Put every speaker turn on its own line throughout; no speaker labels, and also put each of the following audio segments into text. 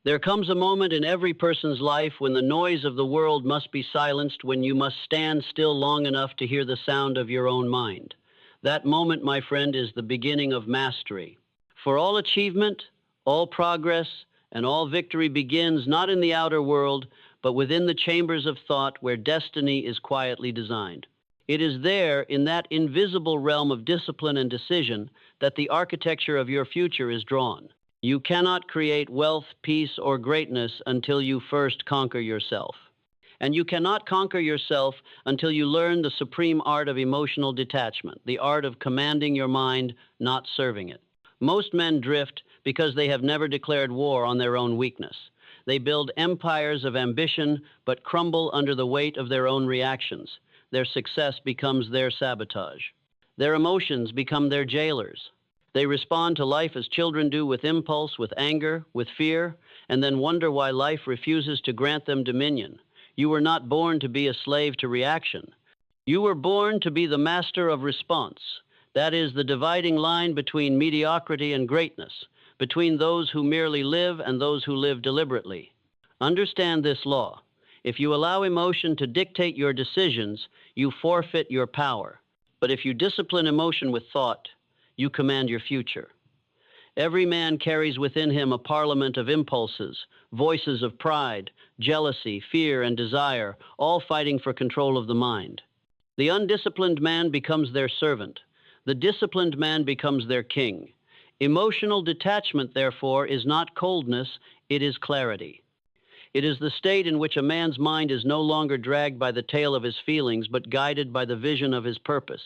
There comes a moment in every person's life when the noise of the world must be silenced, when you must stand still long enough to hear the sound of your own mind. That moment, my friend, is the beginning of mastery. For all achievement, all progress, and all victory begins not in the outer world, but within the chambers of thought where destiny is quietly designed. It is there, in that invisible realm of discipline and decision, that the architecture of your future is drawn. You cannot create wealth, peace, or greatness until you first conquer yourself. And you cannot conquer yourself until you learn the supreme art of emotional detachment, the art of commanding your mind, not serving it. Most men drift because they have never declared war on their own weakness. They build empires of ambition, but crumble under the weight of their own reactions. Their success becomes their sabotage. Their emotions become their jailers. They respond to life as children do, with impulse, with anger, with fear, and then wonder why life refuses to grant them dominion. You were not born to be a slave to reaction. You were born to be the master of response. That is the dividing line between mediocrity and greatness, between those who merely live and those who live deliberately. Understand this law. If you allow emotion to dictate your decisions, you forfeit your power. But if you discipline emotion with thought, you command your future. Every man carries within him a parliament of impulses, voices of pride, jealousy, fear, and desire, all fighting for control of the mind. The undisciplined man becomes their servant. The disciplined man becomes their king. Emotional detachment, therefore, is not coldness, it is clarity. It is the state in which a man's mind is no longer dragged by the tail of his feelings, but guided by the vision of his purpose.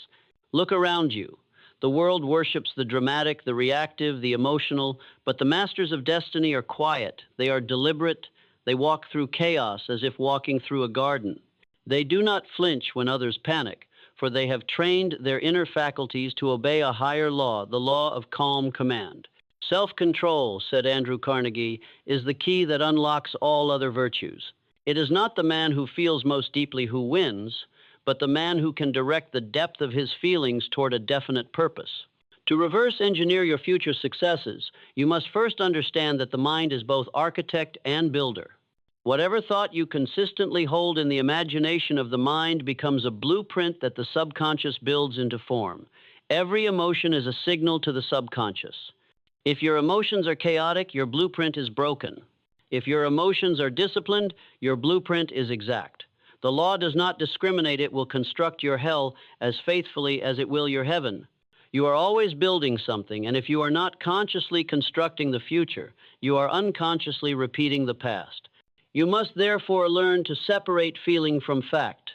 Look around you. The world worships the dramatic, the reactive, the emotional, but the masters of destiny are quiet. They are deliberate. They walk through chaos as if walking through a garden. They do not flinch when others panic, for they have trained their inner faculties to obey a higher law, the law of calm command. Self-control, said Andrew Carnegie, is the key that unlocks all other virtues. It is not the man who feels most deeply who wins, but the man who can direct the depth of his feelings toward a definite purpose. To reverse engineer your future successes, you must first understand that the mind is both architect and builder. Whatever thought you consistently hold in the imagination of the mind becomes a blueprint that the subconscious builds into form. Every emotion is a signal to the subconscious. If your emotions are chaotic, your blueprint is broken. If your emotions are disciplined, your blueprint is exact. The law does not discriminate. It will construct your hell as faithfully as it will your heaven. You are always building something, and if you are not consciously constructing the future, you are unconsciously repeating the past. You must therefore learn to separate feeling from fact.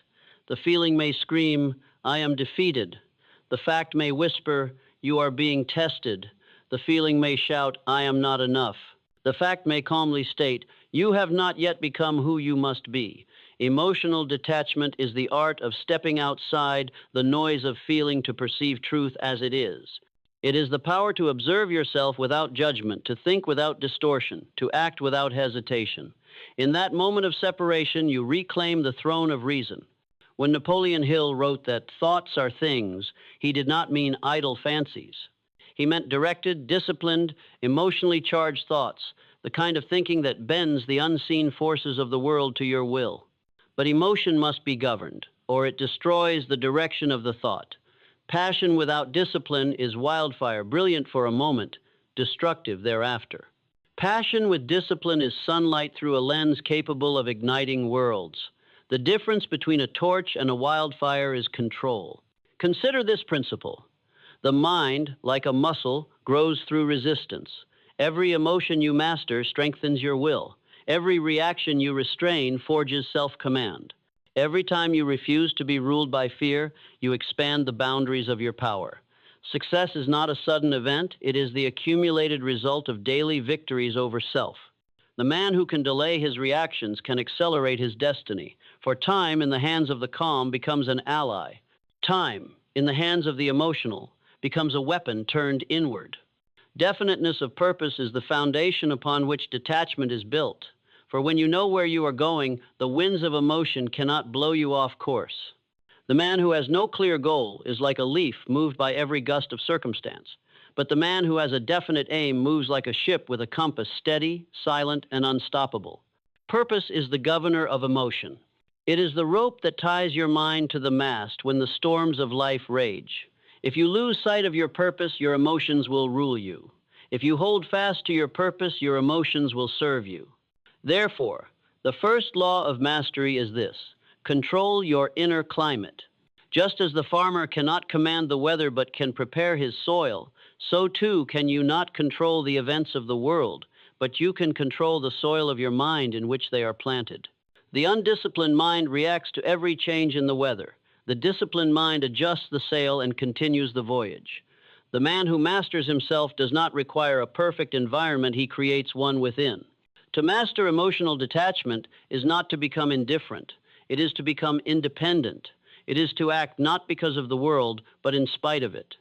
The feeling may scream, "I am defeated." The fact may whisper, "You are being tested." The feeling may shout, "I am not enough." The fact may calmly state, "You have not yet become who you must be." Emotional detachment is the art of stepping outside the noise of feeling to perceive truth as it is. It is the power to observe yourself without judgment, to think without distortion, to act without hesitation. In that moment of separation, you reclaim the throne of reason. When Napoleon Hill wrote that thoughts are things, he did not mean idle fancies. He meant directed, disciplined, emotionally charged thoughts, the kind of thinking that bends the unseen forces of the world to your will. But emotion must be governed, or it destroys the direction of the thought. Passion without discipline is wildfire, brilliant for a moment, destructive thereafter. Passion with discipline is sunlight through a lens capable of igniting worlds. The difference between a torch and a wildfire is control. Consider this principle. The mind, like a muscle, grows through resistance. Every emotion you master strengthens your will. Every reaction you restrain forges self-command. Every time you refuse to be ruled by fear, you expand the boundaries of your power. Success is not a sudden event, it is the accumulated result of daily victories over self. The man who can delay his reactions can accelerate his destiny, for time in the hands of the calm becomes an ally. Time, in the hands of the emotional, becomes a weapon turned inward. Definiteness of purpose is the foundation upon which detachment is built. For when you know where you are going, the winds of emotion cannot blow you off course. The man who has no clear goal is like a leaf moved by every gust of circumstance. But the man who has a definite aim moves like a ship with a compass, steady, silent, and unstoppable. Purpose is the governor of emotion. It is the rope that ties your mind to the mast when the storms of life rage. If you lose sight of your purpose, your emotions will rule you. If you hold fast to your purpose, your emotions will serve you. Therefore, the first law of mastery is this: control your inner climate. Just as the farmer cannot command the weather but can prepare his soil, so too can you not control the events of the world, but you can control the soil of your mind in which they are planted. The undisciplined mind reacts to every change in the weather. The disciplined mind adjusts the sail and continues the voyage. The man who masters himself does not require a perfect environment, he creates one within. To master emotional detachment is not to become indifferent. It is to become independent. It is to act not because of the world, but in spite of it.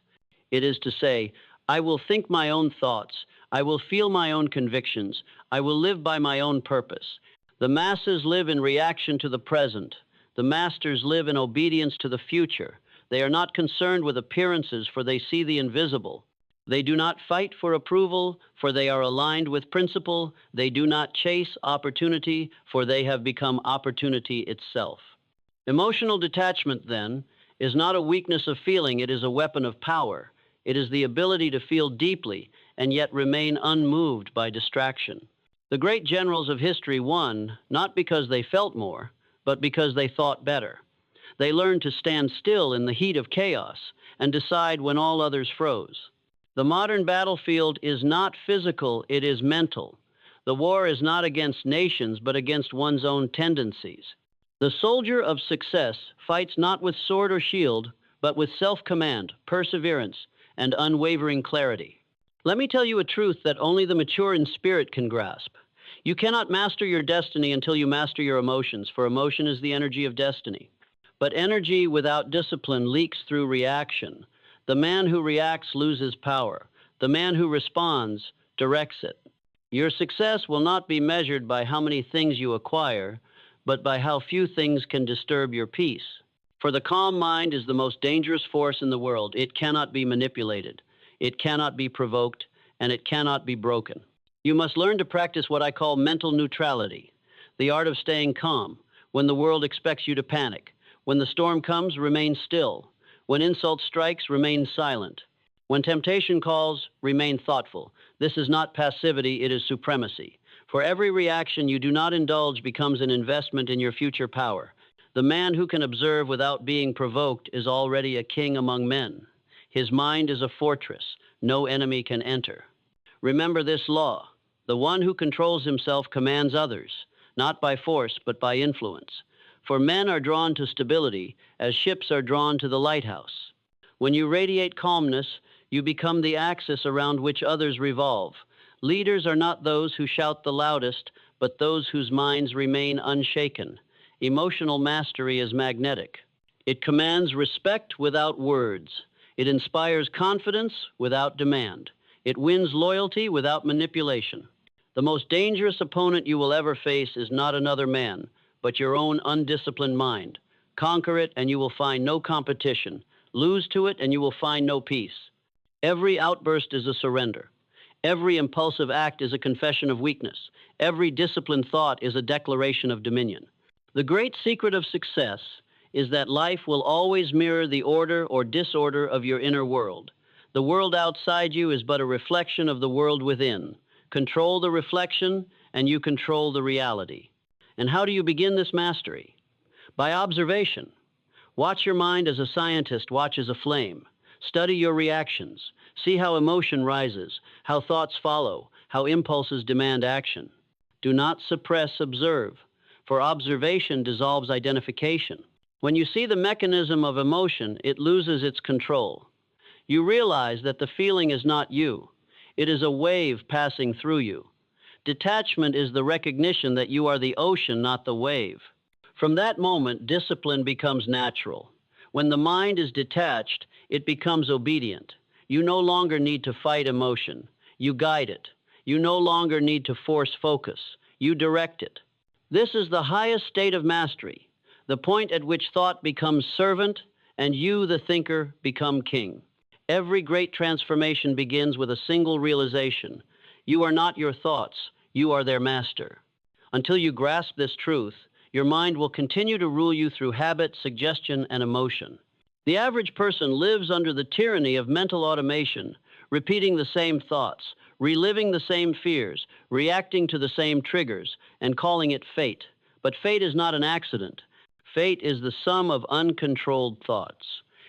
It is to say, I will think my own thoughts. I will feel my own convictions. I will live by my own purpose. The masses live in reaction to the present. The masters live in obedience to the future. They are not concerned with appearances, for they see the invisible. They do not fight for approval, for they are aligned with principle. They do not chase opportunity, for they have become opportunity itself. Emotional detachment, then, is not a weakness of feeling, it is a weapon of power. It is the ability to feel deeply and yet remain unmoved by distraction. The great generals of history won not because they felt more, but because they thought better. They learned to stand still in the heat of chaos and decide when all others froze. The modern battlefield is not physical, it is mental. The war is not against nations, but against one's own tendencies. The soldier of success fights not with sword or shield, but with self-command, perseverance, and unwavering clarity. Let me tell you a truth that only the mature in spirit can grasp. You cannot master your destiny until you master your emotions, for emotion is the energy of destiny. But energy without discipline leaks through reaction. The man who reacts loses power. The man who responds directs it. Your success will not be measured by how many things you acquire, but by how few things can disturb your peace. For the calm mind is the most dangerous force in the world. It cannot be manipulated, it cannot be provoked, and it cannot be broken. You must learn to practice what I call mental neutrality, the art of staying calm. When the world expects you to panic, when the storm comes, remain still. When insult strikes, remain silent. When temptation calls, remain thoughtful. This is not passivity, it is supremacy. For every reaction you do not indulge becomes an investment in your future power. The man who can observe without being provoked is already a king among men. His mind is a fortress. No enemy can enter. Remember this law. The one who controls himself commands others, not by force, but by influence. For men are drawn to stability as ships are drawn to the lighthouse. When you radiate calmness, you become the axis around which others revolve. Leaders are not those who shout the loudest, but those whose minds remain unshaken. Emotional mastery is magnetic. It commands respect without words. It inspires confidence without demand. It wins loyalty without manipulation. The most dangerous opponent you will ever face is not another man, but your own undisciplined mind. Conquer it and you will find no competition. Lose to it and you will find no peace. Every outburst is a surrender. Every impulsive act is a confession of weakness. Every disciplined thought is a declaration of dominion. The great secret of success is that life will always mirror the order or disorder of your inner world. The world outside you is but a reflection of the world within. Control the reflection and you control the reality. And how do you begin this mastery? By observation. Watch your mind as a scientist watches a flame. Study your reactions. See how emotion rises, how thoughts follow, how impulses demand action. Do not suppress, observe, for observation dissolves identification. When you see the mechanism of emotion, it loses its control. You realize that the feeling is not you. It is a wave passing through you. Detachment is the recognition that you are the ocean, not the wave. From that moment, discipline becomes natural. When the mind is detached, it becomes obedient. You no longer need to fight emotion. You guide it. You no longer need to force focus. You direct it. This is the highest state of mastery, the point at which thought becomes servant and you, the thinker, become king. Every great transformation begins with a single realization. You are not your thoughts, you are their master. Until you grasp this truth, your mind will continue to rule you through habit, suggestion, and emotion. The average person lives under the tyranny of mental automation, repeating the same thoughts, reliving the same fears, reacting to the same triggers, and calling it fate. But fate is not an accident. Fate is the sum of uncontrolled thoughts.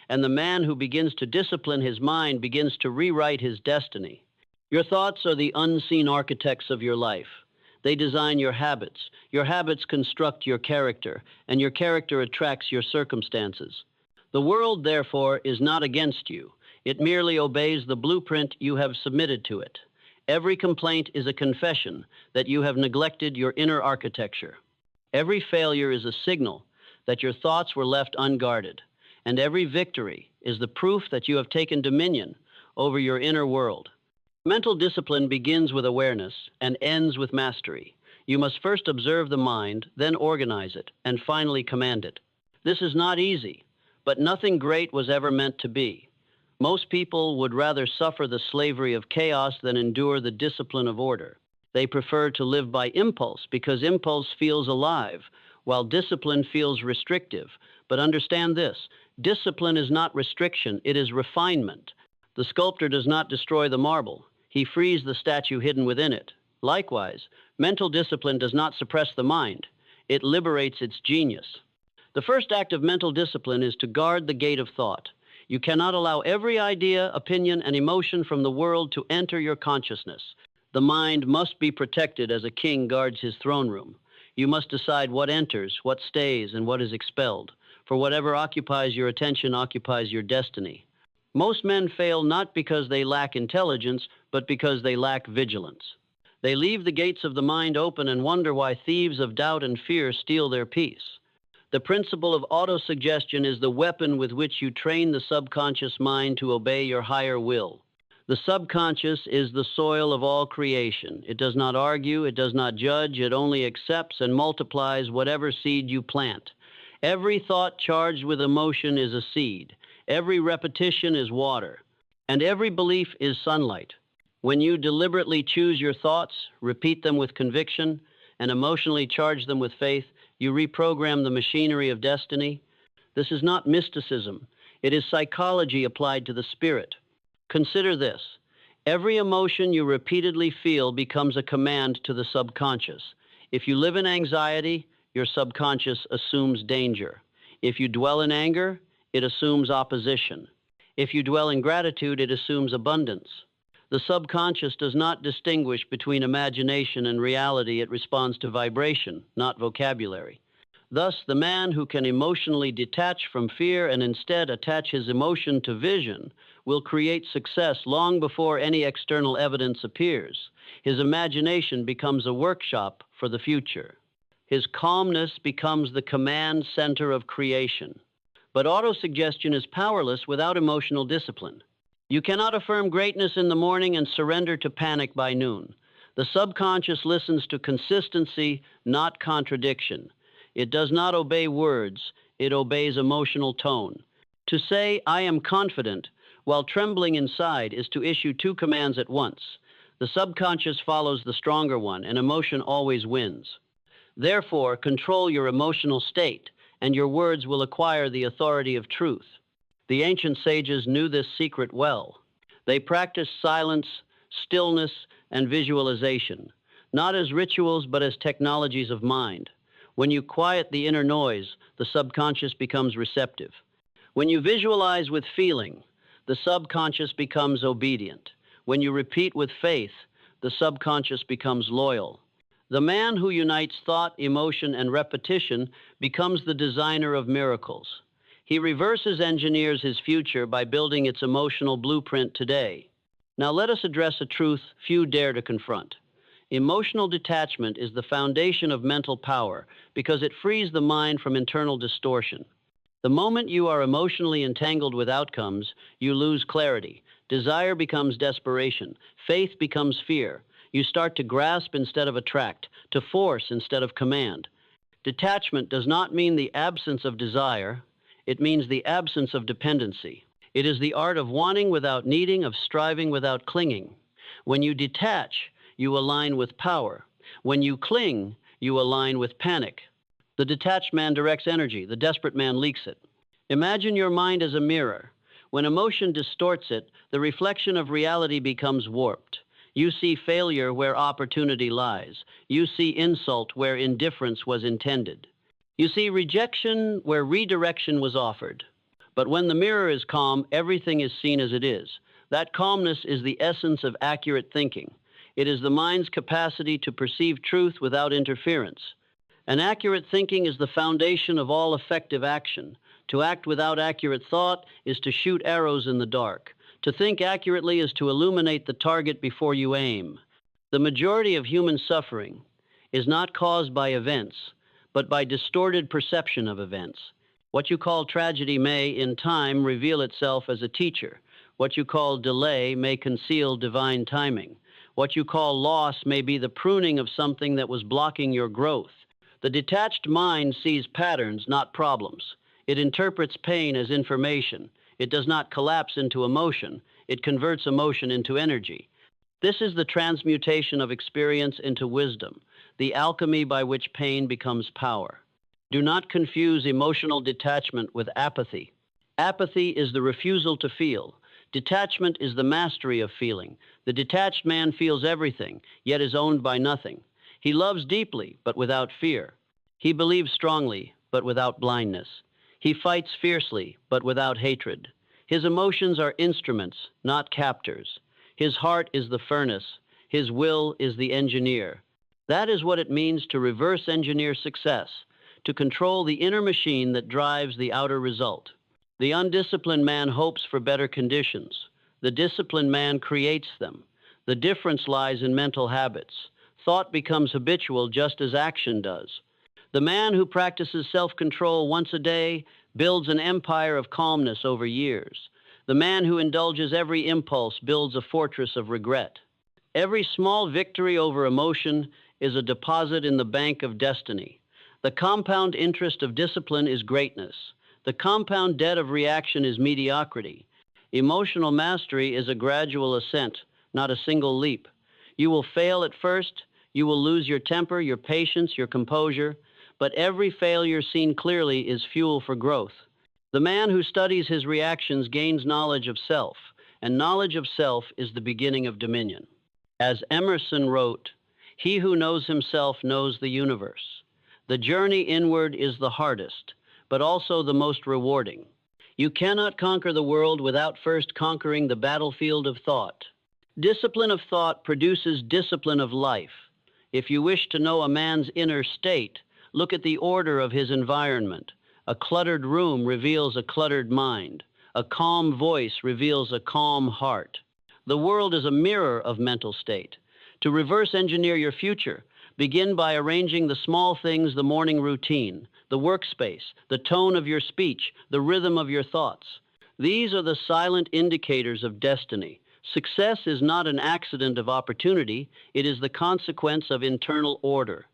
And the man who begins to discipline his mind begins to rewrite his destiny. Your thoughts are the unseen architects of your life. They design your habits. Your habits construct your character, and your character attracts your circumstances. The world, therefore, is not against you. It merely obeys the blueprint you have submitted to it. Every complaint is a confession that you have neglected your inner architecture. Every failure is a signal that your thoughts were left unguarded. And every victory is the proof that you have taken dominion over your inner world. Mental discipline begins with awareness and ends with mastery. You must first observe the mind, then organize it, and finally command it. This is not easy, but nothing great was ever meant to be. Most people would rather suffer the slavery of chaos than endure the discipline of order. They prefer to live by impulse because impulse feels alive, while discipline feels restrictive. But understand this, discipline is not restriction, it is refinement. The sculptor does not destroy the marble. He frees the statue hidden within it. Likewise, mental discipline does not suppress the mind. It liberates its genius. The first act of mental discipline is to guard the gate of thought. You cannot allow every idea, opinion, and emotion from the world to enter your consciousness. The mind must be protected as a king guards his throne room. You must decide what enters, what stays, and what is expelled. For whatever occupies your attention occupies your destiny. Most men fail not because they lack intelligence, but because they lack vigilance. They leave the gates of the mind open and wonder why thieves of doubt and fear steal their peace. The principle of autosuggestion is the weapon with which you train the subconscious mind to obey your higher will. The subconscious is the soil of all creation. It does not argue, it does not judge, it only accepts and multiplies whatever seed you plant. Every thought charged with emotion is a seed. Every repetition is water. And every belief is sunlight. When you deliberately choose your thoughts, repeat them with conviction, and emotionally charge them with faith, you reprogram the machinery of destiny. This is not mysticism. It is psychology applied to the spirit. Consider this. Every emotion you repeatedly feel becomes a command to the subconscious. If you live in anxiety, your subconscious assumes danger. If you dwell in anger, it assumes opposition. If you dwell in gratitude, it assumes abundance. The subconscious does not distinguish between imagination and reality. It responds to vibration, not vocabulary. Thus, the man who can emotionally detach from fear and instead attach his emotion to vision will create success long before any external evidence appears. His imagination becomes a workshop for the future. His calmness becomes the command center of creation. But autosuggestion is powerless without emotional discipline. You cannot affirm greatness in the morning and surrender to panic by noon. The subconscious listens to consistency, not contradiction. It does not obey words, it obeys emotional tone. To say, "I am confident," while trembling inside is to issue two commands at once. The subconscious follows the stronger one, and emotion always wins. Therefore, control your emotional state, and your words will acquire the authority of truth. The ancient sages knew this secret well. They practiced silence, stillness, and visualization, not as rituals but as technologies of mind. When you quiet the inner noise, the subconscious becomes receptive. When you visualize with feeling, the subconscious becomes obedient. When you repeat with faith, the subconscious becomes loyal. The man who unites thought, emotion, and repetition becomes the designer of miracles. He reverses engineers his future by building its emotional blueprint today. Now let us address a truth few dare to confront. Emotional detachment is the foundation of mental power because it frees the mind from internal distortion. The moment you are emotionally entangled with outcomes, you lose clarity. Desire becomes desperation. Faith becomes fear. You start to grasp instead of attract, to force instead of command. Detachment does not mean the absence of desire. It means the absence of dependency. It is the art of wanting without needing, of striving without clinging. When you detach, you align with power. When you cling, you align with panic. The detached man directs energy, the desperate man leaks it. Imagine your mind as a mirror. When emotion distorts it, the reflection of reality becomes warped. You see failure where opportunity lies. You see insult where indifference was intended. You see rejection where redirection was offered. But when the mirror is calm, everything is seen as it is. That calmness is the essence of accurate thinking. It is the mind's capacity to perceive truth without interference. And accurate thinking is the foundation of all effective action. To act without accurate thought is to shoot arrows in the dark. To think accurately is to illuminate the target before you aim. The majority of human suffering is not caused by events, but by distorted perception of events. What you call tragedy may, in time, reveal itself as a teacher. What you call delay may conceal divine timing. What you call loss may be the pruning of something that was blocking your growth. The detached mind sees patterns, not problems. It interprets pain as information. It does not collapse into emotion. It converts emotion into energy. This is the transmutation of experience into wisdom, the alchemy by which pain becomes power. Do not confuse emotional detachment with apathy. Apathy is the refusal to feel. Detachment is the mastery of feeling. The detached man feels everything, yet is owned by nothing. He loves deeply, but without fear. He believes strongly, but without blindness. He fights fiercely, but without hatred. His emotions are instruments, not captors. His heart is the furnace. His will is the engineer. That is what it means to reverse engineer success, to control the inner machine that drives the outer result. The undisciplined man hopes for better conditions. The disciplined man creates them. The difference lies in mental habits. Thought becomes habitual just as action does. The man who practices self-control once a day builds an empire of calmness over years. The man who indulges every impulse builds a fortress of regret. Every small victory over emotion is a deposit in the bank of destiny. The compound interest of discipline is greatness. The compound debt of reaction is mediocrity. Emotional mastery is a gradual ascent, not a single leap. You will fail at first. You will lose your temper, your patience, your composure. But every failure seen clearly is fuel for growth. The man who studies his reactions gains knowledge of self, and knowledge of self is the beginning of dominion. As Emerson wrote, "He who knows himself knows the universe." The journey inward is the hardest, but also the most rewarding. You cannot conquer the world without first conquering the battlefield of thought. Discipline of thought produces discipline of life. If you wish to know a man's inner state, look at the order of his environment. A cluttered room reveals a cluttered mind. A calm voice reveals a calm heart. The world is a mirror of mental state. To reverse engineer your future, begin by arranging the small things, the morning routine, the workspace, the tone of your speech, the rhythm of your thoughts. These are the silent indicators of destiny. Success is not an accident of opportunity. It is the consequence of internal order.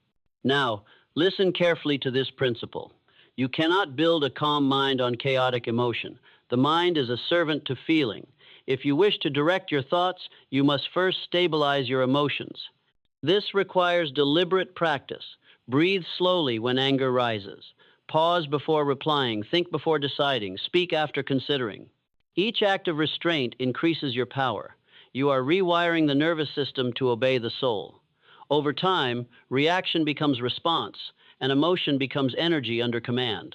Now, listen carefully to this principle. You cannot build a calm mind on chaotic emotion. The mind is a servant to feeling. If you wish to direct your thoughts, you must first stabilize your emotions. This requires deliberate practice. Breathe slowly when anger rises. Pause before replying. Think before deciding. Speak after considering. Each act of restraint increases your power. You are rewiring the nervous system to obey the soul. Over time, reaction becomes response, and emotion becomes energy under command.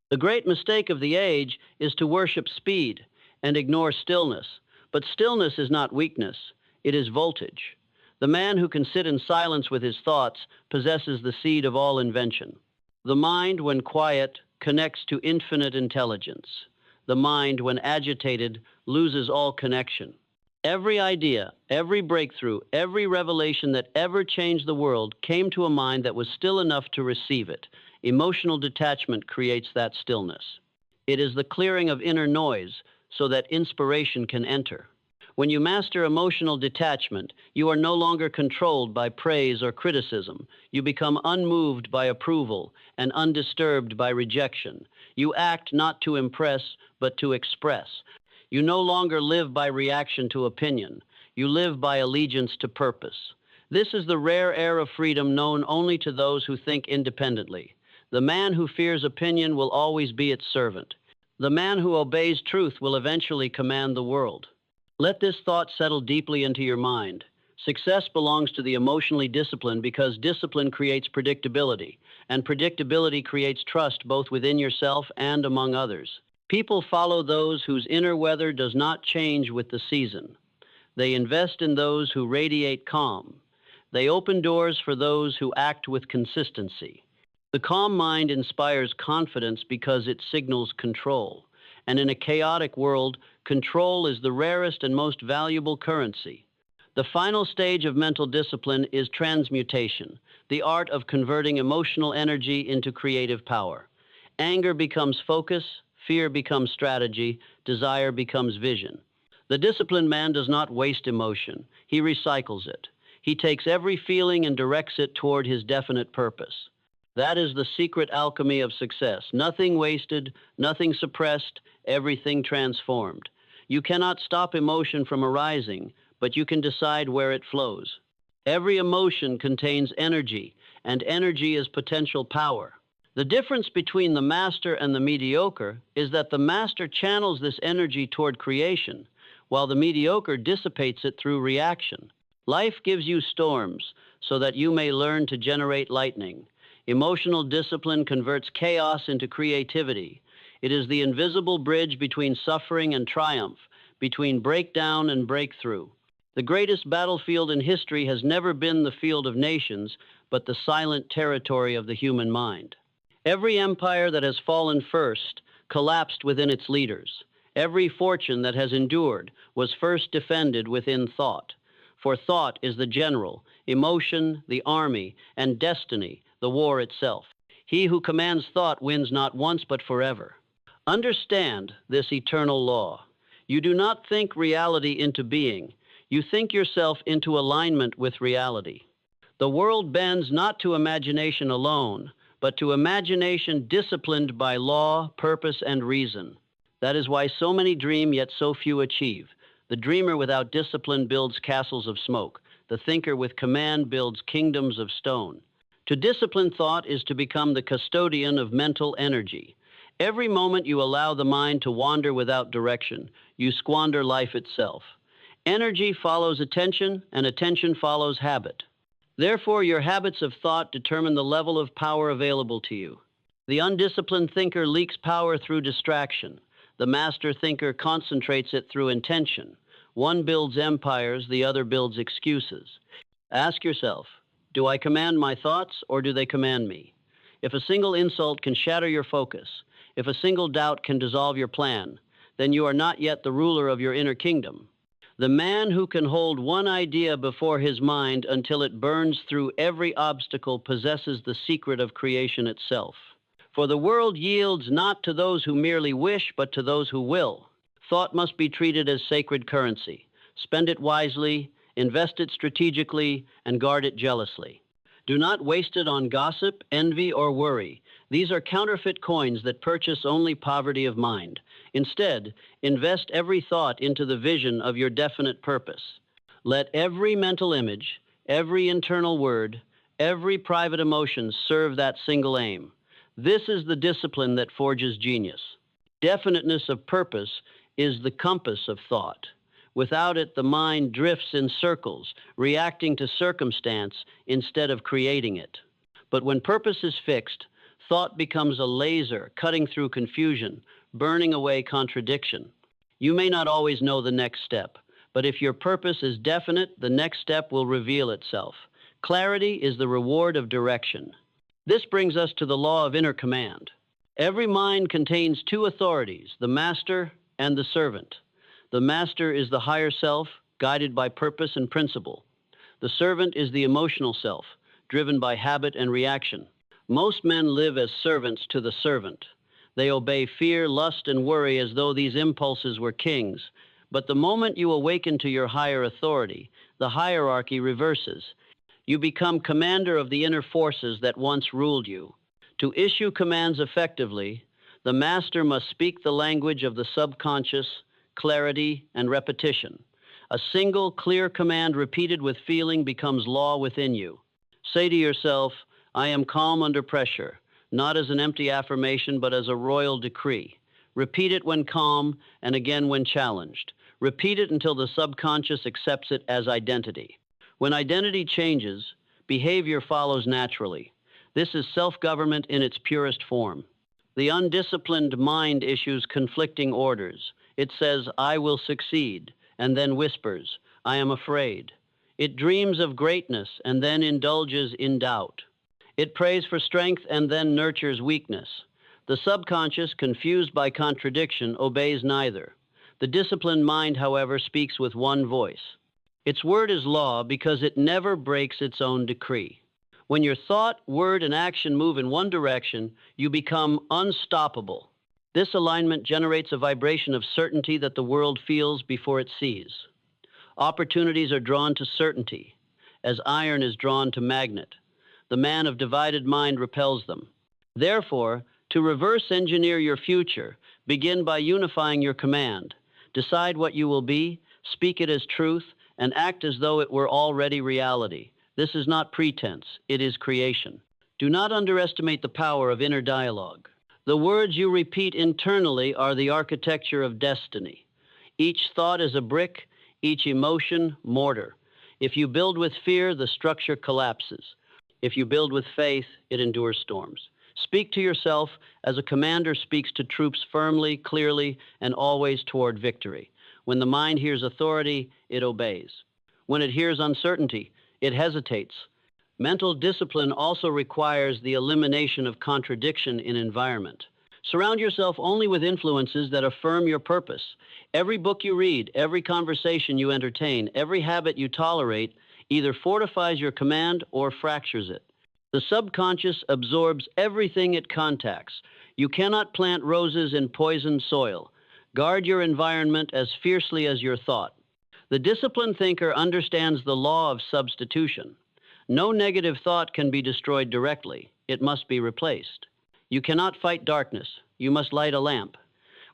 The great mistake of the age is to worship speed and ignore stillness. But stillness is not weakness, it is voltage. The man who can sit in silence with his thoughts possesses the seed of all invention. The mind, when quiet, connects to infinite intelligence. The mind, when agitated, loses all connection. Every idea, every breakthrough, every revelation that ever changed the world came to a mind that was still enough to receive it. Emotional detachment creates that stillness. It is the clearing of inner noise so that inspiration can enter. When you master emotional detachment, you are no longer controlled by praise or criticism. You become unmoved by approval and undisturbed by rejection. You act not to impress, but to express. You no longer live by reaction to opinion. You live by allegiance to purpose. This is the rare air of freedom known only to those who think independently. The man who fears opinion will always be its servant. The man who obeys truth will eventually command the world. Let this thought settle deeply into your mind. Success belongs to the emotionally disciplined because discipline creates predictability, and predictability creates trust both within yourself and among others. People follow those whose inner weather does not change with the season. They invest in those who radiate calm. They open doors for those who act with consistency. The calm mind inspires confidence because it signals control. And in a chaotic world, control is the rarest and most valuable currency. The final stage of mental discipline is transmutation, the art of converting emotional energy into creative power. Anger becomes focus, fear becomes strategy, desire becomes vision. The disciplined man does not waste emotion. He recycles it. He takes every feeling and directs it toward his definite purpose. That is the secret alchemy of success. Nothing wasted, nothing suppressed, everything transformed. You cannot stop emotion from arising, but you can decide where it flows. Every emotion contains energy, and energy is potential power. The difference between the master and the mediocre is that the master channels this energy toward creation, while the mediocre dissipates it through reaction. Life gives you storms so that you may learn to generate lightning. Emotional discipline converts chaos into creativity. It is the invisible bridge between suffering and triumph, between breakdown and breakthrough. The greatest battlefield in history has never been the field of nations, but the silent territory of the human mind. Every empire that has fallen first collapsed within its leaders. Every fortune that has endured was first defended within thought. For thought is the general, emotion, the army, and destiny, the war itself. He who commands thought wins not once but forever. Understand this eternal law. You do not think reality into being. You think yourself into alignment with reality. The world bends not to imagination alone, but to imagination disciplined by law, purpose, and reason. That is why so many dream, yet so few achieve. The dreamer without discipline builds castles of smoke. The thinker with command builds kingdoms of stone. To discipline thought is to become the custodian of mental energy. Every moment you allow the mind to wander without direction, you squander life itself. Energy follows attention, and attention follows habit. Therefore, your habits of thought determine the level of power available to you. The undisciplined thinker leaks power through distraction. The master thinker concentrates it through intention. One builds empires, the other builds excuses. Ask yourself, do I command my thoughts or do they command me? If a single insult can shatter your focus, if a single doubt can dissolve your plan, then you are not yet the ruler of your inner kingdom. The man who can hold one idea before his mind until it burns through every obstacle possesses the secret of creation itself. For the world yields not to those who merely wish, but to those who will. Thought must be treated as sacred currency. Spend it wisely, invest it strategically, and guard it jealously. Do not waste it on gossip, envy, or worry. These are counterfeit coins that purchase only poverty of mind. Instead, invest every thought into the vision of your definite purpose. Let every mental image, every internal word, every private emotion serve that single aim. This is the discipline that forges genius. Definiteness of purpose is the compass of thought. Without it, the mind drifts in circles, reacting to circumstance instead of creating it. But when purpose is fixed, thought becomes a laser cutting through confusion, burning away contradiction. You may not always know the next step, but if your purpose is definite, the next step will reveal itself. Clarity is the reward of direction. This brings us to the law of inner command. Every mind contains two authorities, the master and the servant. The master is the higher self, guided by purpose and principle. The servant is the emotional self, driven by habit and reaction. Most men live as servants to the servant. They obey fear, lust, and worry as though these impulses were kings. But the moment you awaken to your higher authority, the hierarchy reverses. You become commander of the inner forces that once ruled you. To issue commands effectively, the master must speak the language of the subconscious, clarity, and repetition. A single, clear command repeated with feeling becomes law within you. Say to yourself, I am calm under pressure, not as an empty affirmation, but as a royal decree. Repeat it when calm and again when challenged. Repeat it until the subconscious accepts it as identity. When identity changes, behavior follows naturally. This is self-government in its purest form. The undisciplined mind issues conflicting orders. It says, I will succeed, and then whispers, I am afraid. It dreams of greatness and then indulges in doubt. It prays for strength and then nurtures weakness. The subconscious, confused by contradiction, obeys neither. The disciplined mind, however, speaks with one voice. Its word is law because it never breaks its own decree. When your thought, word, and action move in one direction, you become unstoppable. This alignment generates a vibration of certainty that the world feels before it sees. Opportunities are drawn to certainty, as iron is drawn to magnet. The man of divided mind repels them. Therefore, to reverse engineer your future, begin by unifying your command. Decide what you will be, speak it as truth, and act as though it were already reality. This is not pretense, it is creation. Do not underestimate the power of inner dialogue. The words you repeat internally are the architecture of destiny. Each thought is a brick, each emotion, mortar. If you build with fear, the structure collapses. If you build with faith, it endures storms. Speak to yourself as a commander speaks to troops firmly, clearly, and always toward victory. When the mind hears authority, it obeys. When it hears uncertainty, it hesitates. Mental discipline also requires the elimination of contradiction in environment. Surround yourself only with influences that affirm your purpose. Every book you read, every conversation you entertain, every habit you tolerate either fortifies your command or fractures it. The subconscious absorbs everything it contacts. You cannot plant roses in poisoned soil. Guard your environment as fiercely as your thought. The disciplined thinker understands the law of substitution. No negative thought can be destroyed directly. It must be replaced. You cannot fight darkness. You must light a lamp.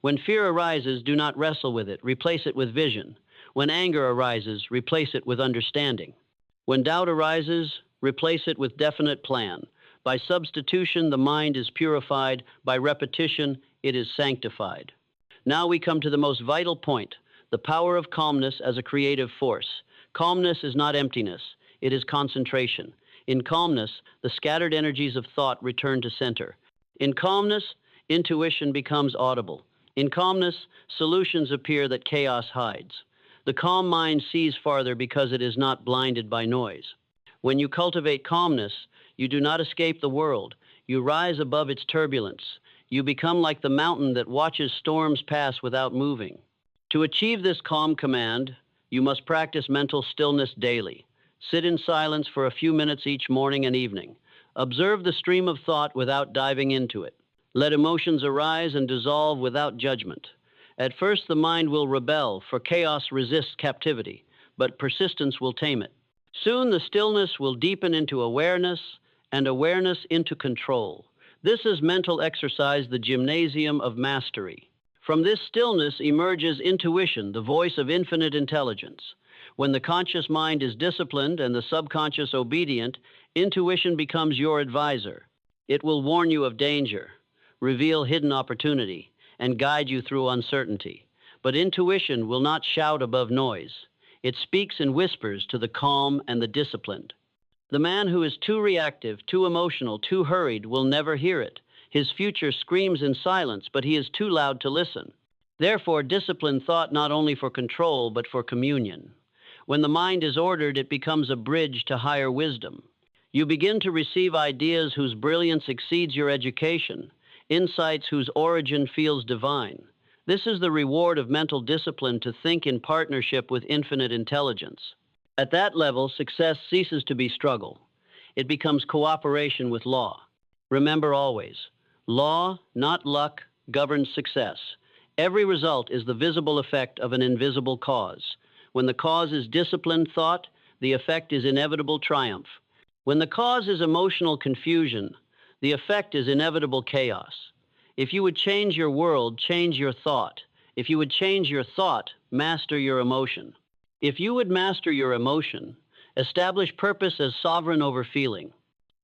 When fear arises, do not wrestle with it. Replace it with vision. When anger arises, replace it with understanding. When doubt arises, replace it with definite plan. By substitution, the mind is purified. By repetition, it is sanctified. Now we come to the most vital point, the power of calmness as a creative force. Calmness is not emptiness. It is concentration. In calmness, the scattered energies of thought return to center. In calmness, intuition becomes audible. In calmness, solutions appear that chaos hides. The calm mind sees farther because it is not blinded by noise. When you cultivate calmness, you do not escape the world. You rise above its turbulence. You become like the mountain that watches storms pass without moving. To achieve this calm command, you must practice mental stillness daily. Sit in silence for a few minutes each morning and evening. Observe the stream of thought without diving into it. Let emotions arise and dissolve without judgment. At first, the mind will rebel, for chaos resists captivity, but persistence will tame it. Soon, the stillness will deepen into awareness, and awareness into control. This is mental exercise, the gymnasium of mastery. From this stillness emerges intuition, the voice of infinite intelligence. When the conscious mind is disciplined and the subconscious obedient, intuition becomes your advisor. It will warn you of danger, reveal hidden opportunity, and guide you through uncertainty. But intuition will not shout above noise. It speaks in whispers to the calm and the disciplined. The man who is too reactive, too emotional, too hurried will never hear it. His future screams in silence, but he is too loud to listen. Therefore, discipline thought not only for control, but for communion. When the mind is ordered, it becomes a bridge to higher wisdom. You begin to receive ideas whose brilliance exceeds your education, insights whose origin feels divine. This is the reward of mental discipline, to think in partnership with infinite intelligence. At that level, success ceases to be struggle. It becomes cooperation with law. Remember always, law, not luck, governs success. Every result is the visible effect of an invisible cause. When the cause is disciplined thought, the effect is inevitable triumph. When the cause is emotional confusion, the effect is inevitable chaos. If you would change your world, change your thought. If you would change your thought, master your emotion. If you would master your emotion, establish purpose as sovereign over feeling.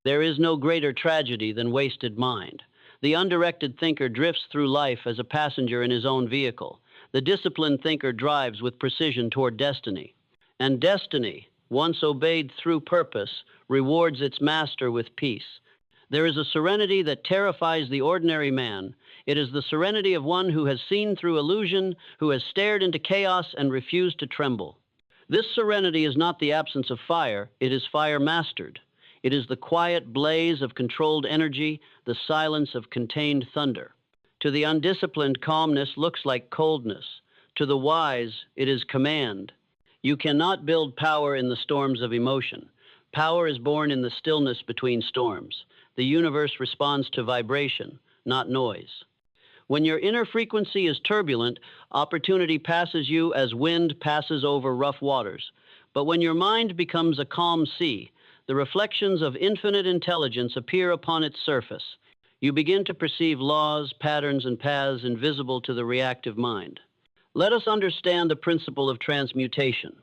There is no greater tragedy than wasted mind. The undirected thinker drifts through life as a passenger in his own vehicle. The disciplined thinker drives with precision toward destiny. And destiny, once obeyed through purpose, rewards its master with peace. There is a serenity that terrifies the ordinary man. It is the serenity of one who has seen through illusion, who has stared into chaos and refused to tremble. This serenity is not the absence of fire, it is fire mastered. It is the quiet blaze of controlled energy, the silence of contained thunder. To the undisciplined, calmness looks like coldness. To the wise, it is command. You cannot build power in the storms of emotion. Power is born in the stillness between storms. The universe responds to vibration, not noise. When your inner frequency is turbulent, opportunity passes you as wind passes over rough waters. But when your mind becomes a calm sea, the reflections of infinite intelligence appear upon its surface. You begin to perceive laws, patterns, and paths invisible to the reactive mind. Let us understand the principle of transmutation.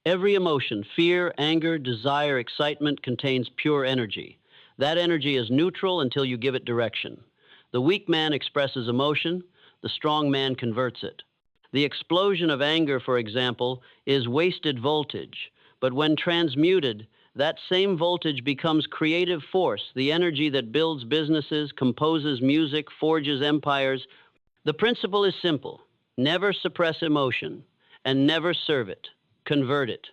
Every emotion, fear, anger, desire, excitement, contains pure energy. That energy is neutral until you give it direction. The weak man expresses emotion, the strong man converts it. The explosion of anger, for example, is wasted voltage, but when transmuted, that same voltage becomes creative force, the energy that builds businesses, composes music, forges empires. The principle is simple. Never suppress emotion and never serve it. Convert it.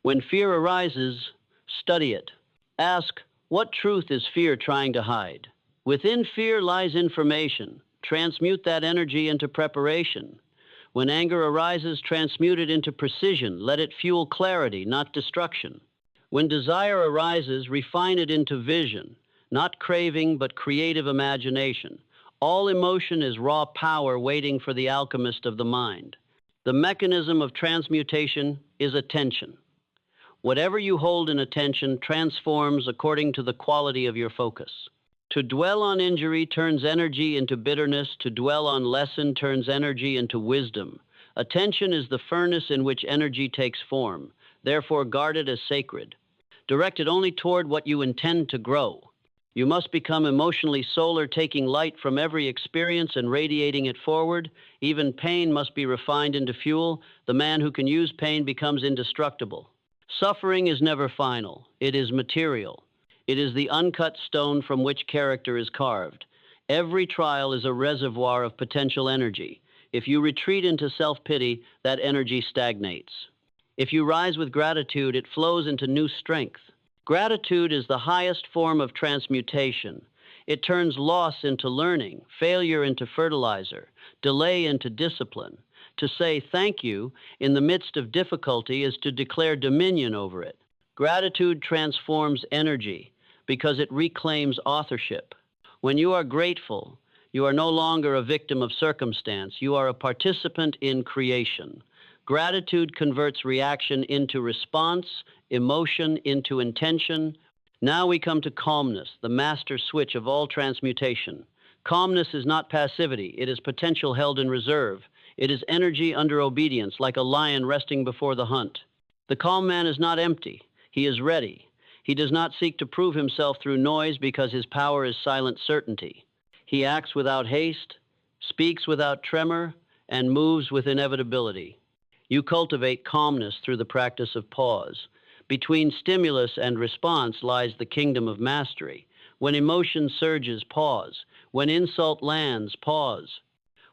When fear arises, study it. Ask, what truth is fear trying to hide? Within fear lies information. Transmute that energy into preparation. When anger arises, transmute it into precision. Let it fuel clarity, not destruction. When desire arises, refine it into vision, not craving, but creative imagination. All emotion is raw power waiting for the alchemist of the mind. The mechanism of transmutation is attention. Whatever you hold in attention transforms according to the quality of your focus. To dwell on injury turns energy into bitterness. To dwell on lesson turns energy into wisdom. Attention is the furnace in which energy takes form. Therefore, guard it as sacred. Direct it only toward what you intend to grow. You must become emotionally solar, taking light from every experience and radiating it forward. Even pain must be refined into fuel. The man who can use pain becomes indestructible. Suffering is never final. It is material. It is the uncut stone from which character is carved. Every trial is a reservoir of potential energy. If you retreat into self-pity, that energy stagnates. If you rise with gratitude, it flows into new strength. Gratitude is the highest form of transmutation. It turns loss into learning, failure into fertilizer, delay into discipline. To say thank you in the midst of difficulty is to declare dominion over it. Gratitude transforms energy because it reclaims authorship. When you are grateful, you are no longer a victim of circumstance. You are a participant in creation. Gratitude converts reaction into response, emotion into intention. Now we come to calmness, the master switch of all transmutation. Calmness is not passivity. It is potential held in reserve. It is energy under obedience, like a lion resting before the hunt. The calm man is not empty. He is ready. He does not seek to prove himself through noise because his power is silent certainty. He acts without haste, speaks without tremor, and moves with inevitability. You cultivate calmness through the practice of pause. Between stimulus and response lies the kingdom of mastery. When emotion surges, pause. When insult lands, pause.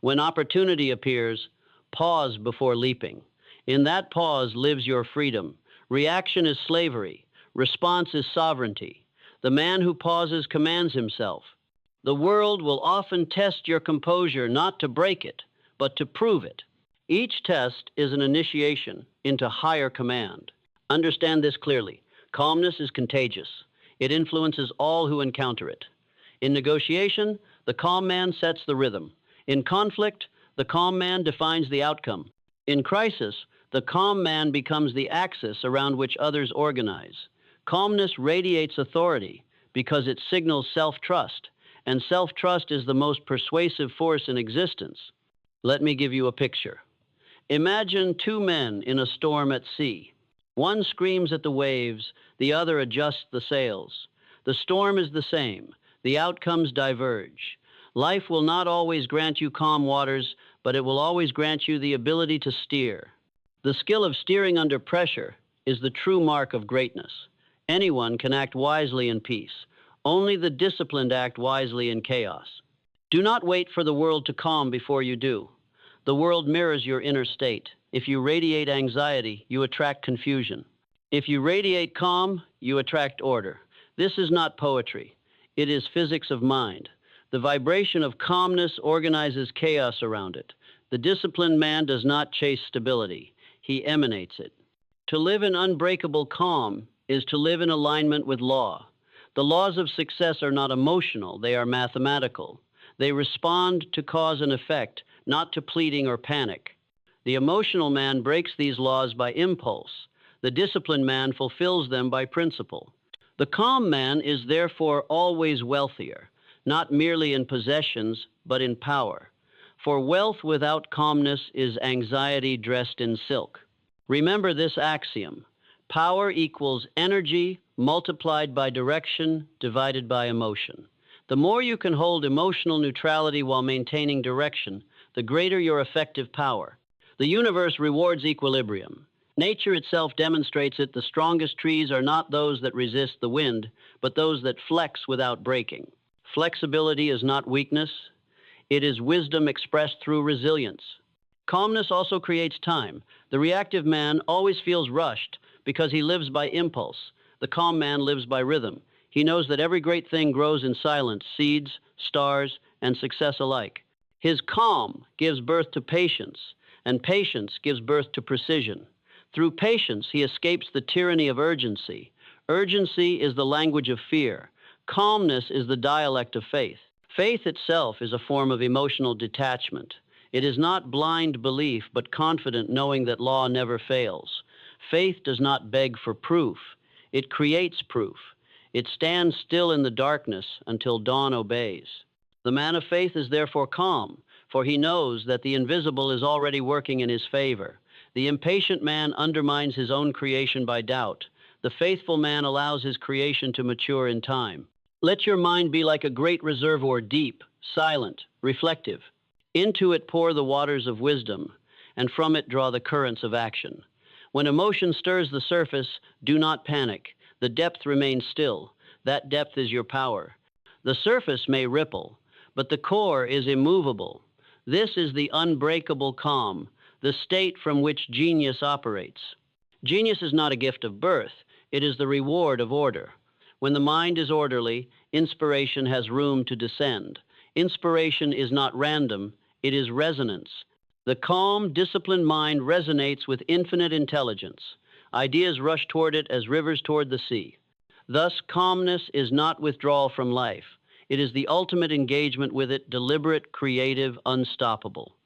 When opportunity appears, pause before leaping. In that pause lives your freedom. Reaction is slavery. Response is sovereignty. The man who pauses commands himself. The world will often test your composure not to break it, but to prove it. Each test is an initiation into higher command. Understand this clearly. Calmness is contagious. It influences all who encounter it. In negotiation, the calm man sets the rhythm. In conflict, the calm man defines the outcome. In crisis, the calm man becomes the axis around which others organize. Calmness radiates authority because it signals self-trust, and self-trust is the most persuasive force in existence. Let me give you a picture. Imagine two men in a storm at sea. One screams at the waves, the other adjusts the sails. The storm is the same. The outcomes diverge. Life will not always grant you calm waters, but it will always grant you the ability to steer. The skill of steering under pressure is the true mark of greatness. Anyone can act wisely in peace. Only the disciplined act wisely in chaos. Do not wait for the world to calm before you do. The world mirrors your inner state. If you radiate anxiety, you attract confusion. If you radiate calm, you attract order. This is not poetry. It is physics of mind. The vibration of calmness organizes chaos around it. The disciplined man does not chase stability. He emanates it. To live in unbreakable calm is to live in alignment with law. The laws of success are not emotional, they are mathematical. They respond to cause and effect, not to pleading or panic. The emotional man breaks these laws by impulse. The disciplined man fulfills them by principle. The calm man is therefore always wealthier, not merely in possessions, but in power. For wealth without calmness is anxiety dressed in silk. Remember this axiom: power equals energy multiplied by direction divided by emotion. The more you can hold emotional neutrality while maintaining direction, the greater your effective power. The universe rewards equilibrium. Nature itself demonstrates it. The strongest trees are not those that resist the wind, but those that flex without breaking. Flexibility is not weakness. It is wisdom expressed through resilience. Calmness also creates time. The reactive man always feels rushed because he lives by impulse. The calm man lives by rhythm. He knows that every great thing grows in silence, seeds, stars, and success alike. His calm gives birth to patience, and patience gives birth to precision. Through patience, he escapes the tyranny of urgency. Urgency is the language of fear. Calmness is the dialect of faith. Faith itself is a form of emotional detachment. It is not blind belief, but confident knowing that law never fails. Faith does not beg for proof. It creates proof. It stands still in the darkness until dawn obeys. The man of faith is therefore calm, for he knows that the invisible is already working in his favor. The impatient man undermines his own creation by doubt. The faithful man allows his creation to mature in time. Let your mind be like a great reservoir, deep, silent, reflective. Into it pour the waters of wisdom, and from it draw the currents of action. When emotion stirs the surface, do not panic. The depth remains still. That depth is your power. The surface may ripple, but the core is immovable. This is the unbreakable calm, the state from which genius operates. Genius is not a gift of birth. It is the reward of order. When the mind is orderly, inspiration has room to descend. Inspiration is not random, it is resonance. The calm, disciplined mind resonates with infinite intelligence. Ideas rush toward it as rivers toward the sea. Thus, calmness is not withdrawal from life. It is the ultimate engagement with it, deliberate, creative, unstoppable.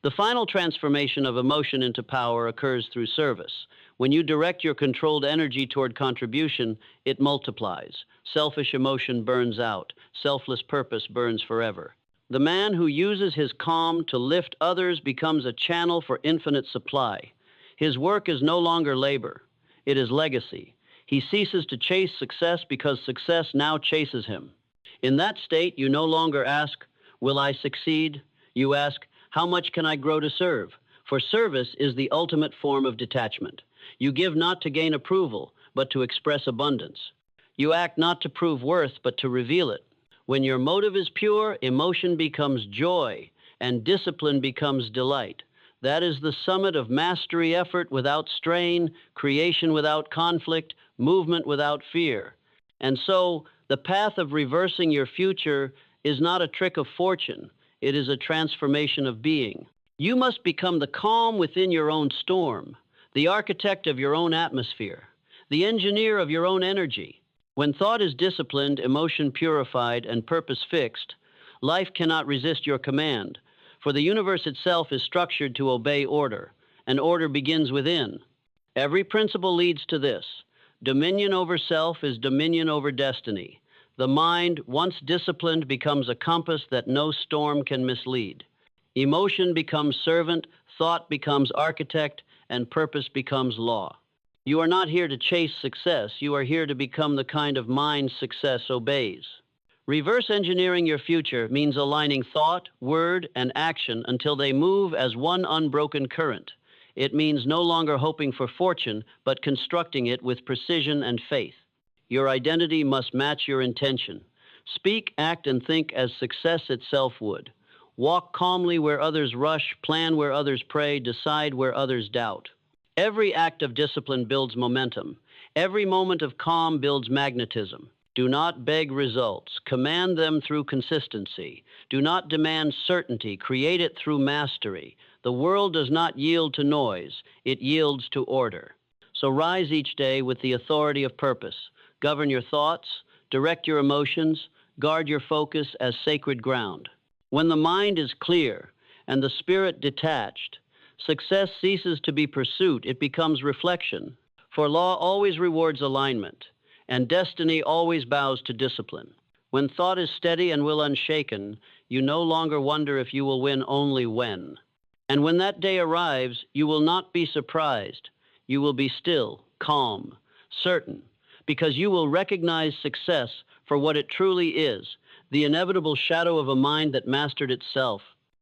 The final transformation of emotion into power occurs through service. When you direct your controlled energy toward contribution, it multiplies. Selfish emotion burns out. Selfless purpose burns forever. The man who uses his calm to lift others becomes a channel for infinite supply. His work is no longer labor. It is legacy. He ceases to chase success because success now chases him. In that state, you no longer ask, "Will I succeed?" You ask, "How much can I grow to serve?" For service is the ultimate form of detachment. You give not to gain approval, but to express abundance. You act not to prove worth, but to reveal it. When your motive is pure, emotion becomes joy, and discipline becomes delight. That is the summit of mastery effort without strain, creation without conflict, movement without fear. And so, the path of reversing your future is not a trick of fortune. It is a transformation of being. You must become the calm within your own storm, the architect of your own atmosphere, the engineer of your own energy. When thought is disciplined, emotion purified, and purpose fixed, life cannot resist your command, for the universe itself is structured to obey order, and order begins within. Every principle leads to this. Dominion over self is dominion over destiny. The mind, once disciplined, becomes a compass that no storm can mislead. Emotion becomes servant, thought becomes architect, and purpose becomes law. You are not here to chase success. You are here to become the kind of mind success obeys. Reverse engineering your future means aligning thought, word, and action until they move as one unbroken current. It means no longer hoping for fortune, but constructing it with precision and faith. Your identity must match your intention. Speak, act, and think as success itself would. Walk calmly where others rush, plan where others pray, decide where others doubt. Every act of discipline builds momentum. Every moment of calm builds magnetism. Do not beg results. Command them through consistency. Do not demand certainty. Create it through mastery. The world does not yield to noise. It yields to order. So rise each day with the authority of purpose. Govern your thoughts. Direct your emotions. Guard your focus as sacred ground. When the mind is clear and the spirit detached, success ceases to be pursuit. It becomes reflection. For law always rewards alignment, and destiny always bows to discipline. When thought is steady and will unshaken, you no longer wonder if you will win, only when. And when that day arrives, you will not be surprised. You will be still, calm, certain, because you will recognize success for what it truly is, the inevitable shadow of a mind that mastered itself.